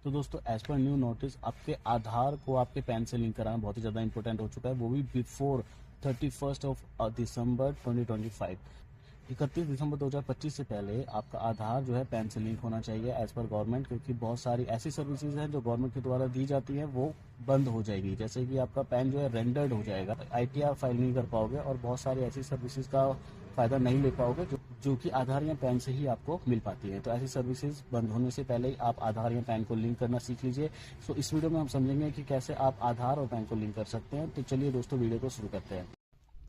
तो दोस्तों as per new notice आपके आधार को आपके पैन से लिंक कराना बहुत ही ज़्यादा इंपॉर्टेंट हो चुका है, वो भी बिफोर 31 दिसंबर 2025। 31 दिसंबर 2025 से पहले आपका आधार जो है पैन से लिंक होना चाहिए एज पर गवर्नमेंट, क्योंकि बहुत सारी ऐसी सर्विसेज हैं जो गवर्नमेंट के द्वारा दी जाती हैं वो बंद हो जाएगी। जैसे कि आपका पैन जो है रेंडर्ड हो जाएगा, आईटीआर फाइल नहीं कर पाओगे और बहुत सारी ऐसी सर्विसेज का फ़ायदा नहीं ले पाओगे जो कि आधार या पैन से ही आपको मिल पाती है। तो ऐसी सर्विसेज बंद होने से पहले ही आप आधार या पैन को लिंक करना सीख लीजिए। सो इस वीडियो में हम समझेंगे कि कैसे आप आधार और पैन को लिंक कर सकते हैं। तो चलिए दोस्तों वीडियो को शुरू करते हैं।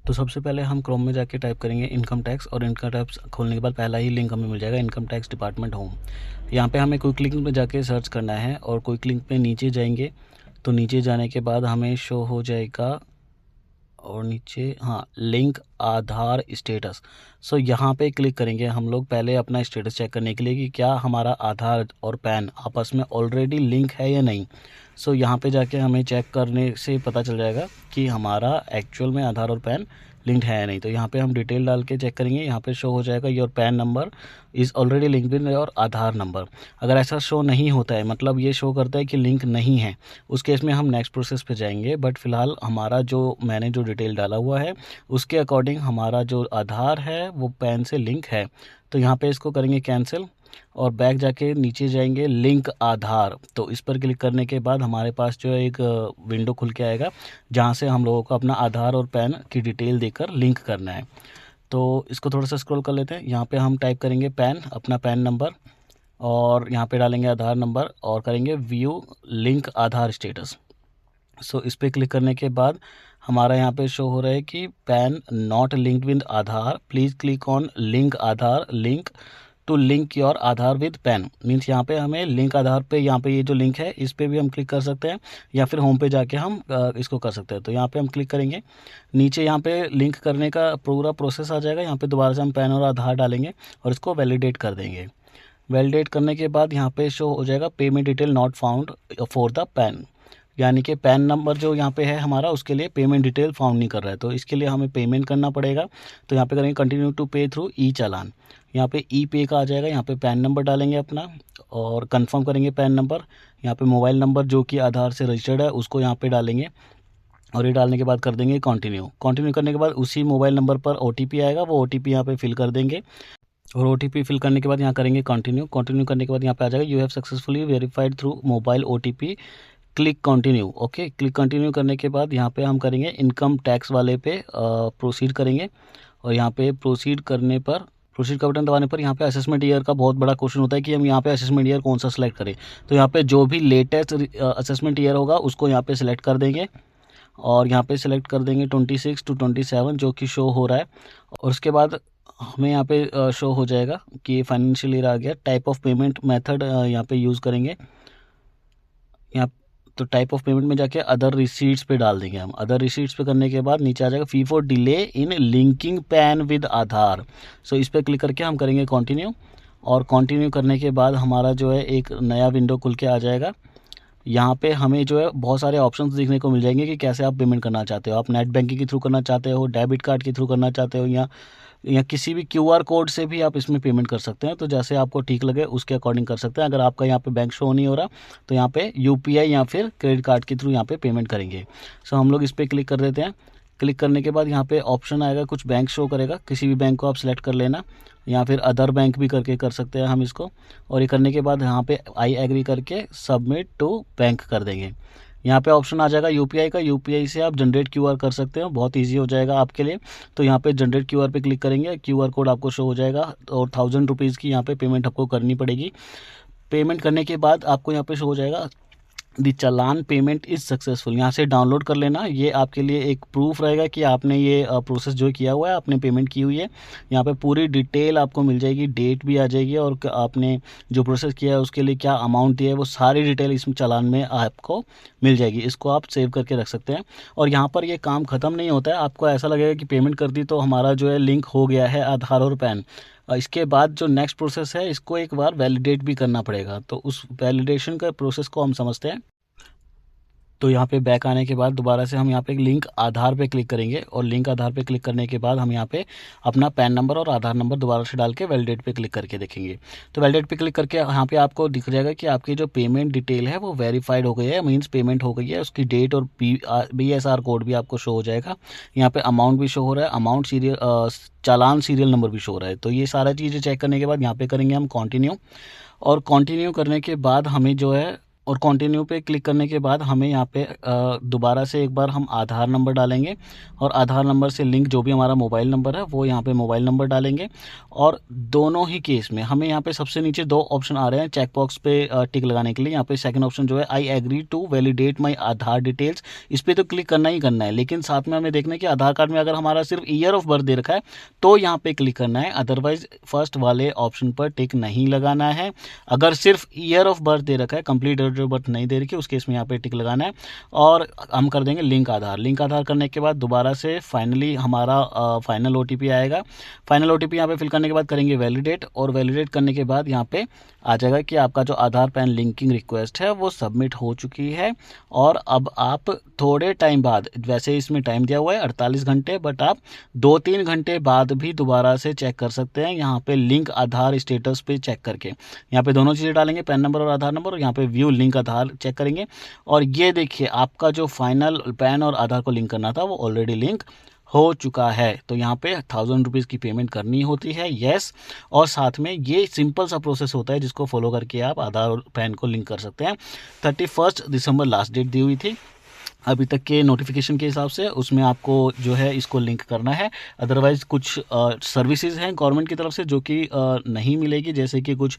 तो सबसे पहले हम क्रोम में जाके टाइप करेंगे इनकम टैक्स, और इनकम टैक्स खोलने के बाद पहला ही लिंक हमें मिल जाएगा इनकम टैक्स डिपार्टमेंट होम। यहाँ पे हमें क्विक लिंक में जाके सर्च करना है और क्विक लिंक पे नीचे जाएंगे तो नीचे जाने के बाद हमें शो हो जाएगा और नीचे हाँ लिंक आधार स्टेटस। सो यहाँ पे क्लिक करेंगे हम लोग पहले अपना स्टेटस चेक करने के लिए कि क्या हमारा आधार और पैन आपस में ऑलरेडी लिंक है या नहीं। सो यहाँ पे जाके हमें चेक करने से पता चल जाएगा कि हमारा एक्चुअल में आधार और पैन लिंक्ड है या नहीं। तो यहाँ पे हम डिटेल डाल के चेक करेंगे, यहाँ पे शो हो जाएगा your pan number is already linked with your Aadhaar number. अगर ऐसा शो नहीं होता है, मतलब ये शो करता है कि लिंक नहीं है, उस केस में हम नेक्स्ट प्रोसेस पे जाएंगे। बट फिलहाल हमारा जो मैंने जो डिटेल डाला हुआ है उसके अकॉर्डिंग हमारा जो आधार है वो पैन से लिंक है। तो यहाँ पे इसको करेंगे कैंसिल और बैक जाके नीचे जाएंगे लिंक आधार। तो इस पर क्लिक करने के बाद हमारे पास जो है एक विंडो खुल के आएगा जहाँ से हम लोगों को अपना आधार और पैन की डिटेल देकर लिंक करना है। तो इसको थोड़ा सा स्क्रॉल कर लेते हैं। यहाँ पे हम टाइप करेंगे पैन, अपना पैन नंबर, और यहाँ पे डालेंगे आधार नंबर और करेंगे व्यू लिंक आधार स्टेटस। सो इस पर क्लिक करने के बाद हमारा यहाँ पे शो हो रहा है कि PAN not linked with Aadhaar, please click on link Aadhaar link to link your Aadhaar with PAN. Means यहाँ पे हमें लिंक आधार पे, यहाँ पे ये जो लिंक है इस पे भी हम क्लिक कर सकते हैं या फिर होम पे जाके हम इसको कर सकते हैं। तो यहाँ पे हम क्लिक करेंगे, नीचे यहाँ पे लिंक करने का पूरा प्रोसेस आ जाएगा। यहाँ पे दोबारा से हम पैन और आधार डालेंगे और इसको वैलिडेट कर देंगे। वैलिडेट करने के बाद यहाँ पे शो हो जाएगा payment detail not found for the pan, यानी कि पैन नंबर जो यहाँ पे है हमारा उसके लिए पेमेंट डिटेल फाउंड नहीं कर रहा है। तो इसके लिए हमें पेमेंट करना पड़ेगा। तो यहाँ पे करेंगे कंटिन्यू टू पे थ्रू ई चालान। यहाँ पे ई पे का आ जाएगा, यहाँ पे पैन नंबर डालेंगे अपना और कंफर्म करेंगे पैन नंबर। यहाँ पे मोबाइल नंबर जो कि आधार से रजिस्टर्ड है उसको यहाँ पे डालेंगे और ये डालने के बाद कर देंगे कंटिन्यू। कंटिन्यू करने के बाद उसी मोबाइल नंबर पर OTP आएगा, वो OTP यहाँ पे फिल कर देंगे और OTP फिल करने के बाद यहाँ करेंगे कंटिन्यू। कंटिन्यू करने के बाद यहाँ पे आ जाएगा you have successfully verified through mobile OTP, click continue. Okay, click continue करने के बाद यहाँ पे हम करेंगे इनकम टैक्स वाले पे प्रोसीड करेंगे और यहाँ पे प्रोसीड करने पर, प्रोसीड का बटन दबाने पर यहाँ पे असेसमेंट ईयर का बहुत बड़ा क्वेश्चन होता है कि हम यहाँ पे असेसमेंट ईयर कौन सा सिलेक्ट करें। तो यहाँ पे जो भी लेटेस्ट असेसमेंट ईयर होगा उसको यहाँ पे सिलेक्ट कर देंगे और यहाँ पे सिलेक्ट कर देंगे 26 to 27 जो कि शो हो रहा है। और उसके बाद हमें यहाँ पे शो हो जाएगा कि फाइनेंशियल ईयर आ गया। टाइप ऑफ पेमेंट मेथड यहाँ पे यूज़ करेंगे, यहाँ तो टाइप ऑफ पेमेंट में जाके अदर रिसीट्स पे डाल देंगे हम। अदर रिसीट्स पे करने के बाद नीचे आ जाएगा fee for delay in linking PAN with Aadhaar. So इस पर क्लिक करके हम करेंगे कंटिन्यू और कंटिन्यू करने के बाद हमारा जो है एक नया विंडो खुल के आ जाएगा। यहाँ पे हमें जो है बहुत सारे ऑप्शंस देखने को मिल जाएंगे कि कैसे आप पेमेंट करना चाहते हो। आप नेट बैंकिंग के थ्रू करना चाहते हो, डेबिट कार्ड के थ्रू करना चाहते हो, या किसी भी QR कोड से भी आप इसमें पेमेंट कर सकते हैं। तो जैसे आपको ठीक लगे उसके अकॉर्डिंग कर सकते हैं। अगर आपका यहाँ पे बैंक शो नहीं हो रहा तो यहाँ पे UPI या फिर क्रेडिट कार्ड के थ्रू यहाँ पे पेमेंट करेंगे। सो हम लोग इस पर क्लिक कर देते हैं। क्लिक करने के बाद यहाँ पे ऑप्शन आएगा, कुछ बैंक शो करेगा, किसी भी बैंक को आप सेलेक्ट कर लेना या फिर अदर बैंक भी करके कर सकते हैं हम इसको। और ये करने के बाद यहाँ पे आई एग्री करके सबमिट टू बैंक कर देंगे। यहाँ पे ऑप्शन आ जाएगा UPI का, UPI से आप जनरेट QR कर सकते हो, बहुत इजी हो जाएगा आपके लिए। तो यहाँ पे जनरेट QR पे क्लिक करेंगे, QR कोड आपको शो हो जाएगा और 1000 रुपीज़ की यहाँ पे पेमेंट आपको करनी पड़ेगी। पेमेंट करने के बाद आपको यहाँ पे शो हो जाएगा दी चालान पेमेंट इज़ सक्सेसफुल। यहाँ से डाउनलोड कर लेना, ये आपके लिए एक प्रूफ रहेगा कि आपने ये प्रोसेस जो किया हुआ है, आपने पेमेंट की हुई है। यहाँ पे पूरी डिटेल आपको मिल जाएगी, डेट भी आ जाएगी और आपने जो प्रोसेस किया है उसके लिए क्या अमाउंट दिया है वो सारी डिटेल इस चालान में आपको मिल जाएगी। इसको आप सेव करके रख सकते हैं। और यहाँ पर ये काम ख़त्म नहीं होता है। आपको ऐसा लगेगा कि पेमेंट कर दी तो हमारा जो है लिंक हो गया है आधार और पैन। इसके बाद जो नेक्स्ट प्रोसेस है इसको एक बार वैलिडेट भी करना पड़ेगा। तो उस वैलिडेशन का प्रोसेस को हम समझते हैं। तो यहाँ पे बैक आने के बाद दोबारा से हम यहाँ पे लिंक आधार पे क्लिक करेंगे और लिंक आधार पे क्लिक करने के बाद हम यहाँ पे अपना पैन नंबर और आधार नंबर दोबारा से डाल के वैलिडेट पे क्लिक करके देखेंगे। तो वैलिडेट पे क्लिक करके यहाँ पे आपको दिख जाएगा कि आपकी जो पेमेंट डिटेल है वो वेरीफाइड हो गई है, मीन्स पेमेंट हो गई है। उसकी डेट और BSR कोड भी आपको शो हो जाएगा। यहाँ पे अमाउंट भी शो हो रहा है, अमाउंट सीरियल चालान सीरियल नंबर भी शो हो रहा है। तो ये सारा चीज़ें चेक करने के बाद यहाँ पे करेंगे हम कंटिन्यू, और कंटिन्यू करने के बाद हमें जो है और कंटिन्यू पे क्लिक करने के बाद हमें यहाँ पे दोबारा से एक बार हम आधार नंबर डालेंगे और आधार नंबर से लिंक जो भी हमारा मोबाइल नंबर है वो यहाँ पे मोबाइल नंबर डालेंगे। और दोनों ही केस में हमें यहाँ पे सबसे नीचे 2 ऑप्शन आ रहे हैं चेक बॉक्स पे टिक लगाने के लिए। यहाँ पे सेकंड ऑप्शन जो है I agree to validate my Aadhaar details, इस पर तो क्लिक करना ही करना है। लेकिन साथ में हमें देखना है कि आधार कार्ड में अगर हमारा सिर्फ ईयर ऑफ बर्थ दे रखा है तो यहाँ पे क्लिक करना है, अदरवाइज फर्स्ट वाले ऑप्शन पर टिक नहीं लगाना है। अगर सिर्फ ईयर ऑफ बर्थ दे रखा है, कंप्लीट डेट ऑफ बर्थ नहीं दे रखी, उस केस में यहाँ पे टिक लगाना है। और हम कर देंगे लिंक आधार। लिंक आधार करने के बाद दोबारा से फाइनली हमारा फाइनल OTP आएगा। फाइनल OTP यहाँ पे फिल करने के बाद करेंगे वैलिडेट, और वैलिडेट करने के बाद यहाँ पे आ जाएगा कि आपका जो आधार पैन लिंकिंग रिक्वेस्ट है वो सबमिट हो चुकी है। और अब आप थोड़े टाइम बाद, वैसे इसमें टाइम दिया हुआ है 48 घंटे, बट आप 2-3 घंटे बाद भी दोबारा से चेक कर सकते हैं यहाँ पे लिंक आधार स्टेटस पे चेक करके। यहाँ पे दोनों चीज़ें डालेंगे, पैन नंबर और आधार नंबर, और यहाँ पे व्यू लिंक आधार चेक करेंगे। और ये देखिए आपका जो फाइनल पैन और आधार को लिंक करना था वो ऑलरेडी लिंक हो चुका है। तो यहाँ पे 1000 रुपीज़ की पेमेंट करनी होती है, यस। और साथ में ये सिंपल सा प्रोसेस होता है जिसको फॉलो करके आप आधार और पैन को लिंक कर सकते हैं। 31 दिसंबर लास्ट डेट दी हुई थी अभी तक के नोटिफिकेशन के हिसाब से, उसमें आपको जो है इसको लिंक करना है। अदरवाइज़ कुछ सर्विसेज हैं गवर्नमेंट की तरफ से जो कि नहीं मिलेगी, जैसे कि कुछ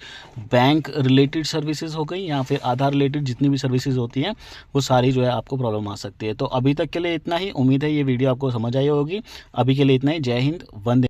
बैंक रिलेटेड सर्विसेज हो गई या फिर आधार रिलेटेड जितनी भी सर्विसेज होती हैं वो सारी जो है आपको प्रॉब्लम आ सकती है। तो अभी तक के लिए इतना ही, उम्मीद है ये वीडियो आपको समझ आई होगी। अभी के लिए इतना ही, जय हिंद, वंदे।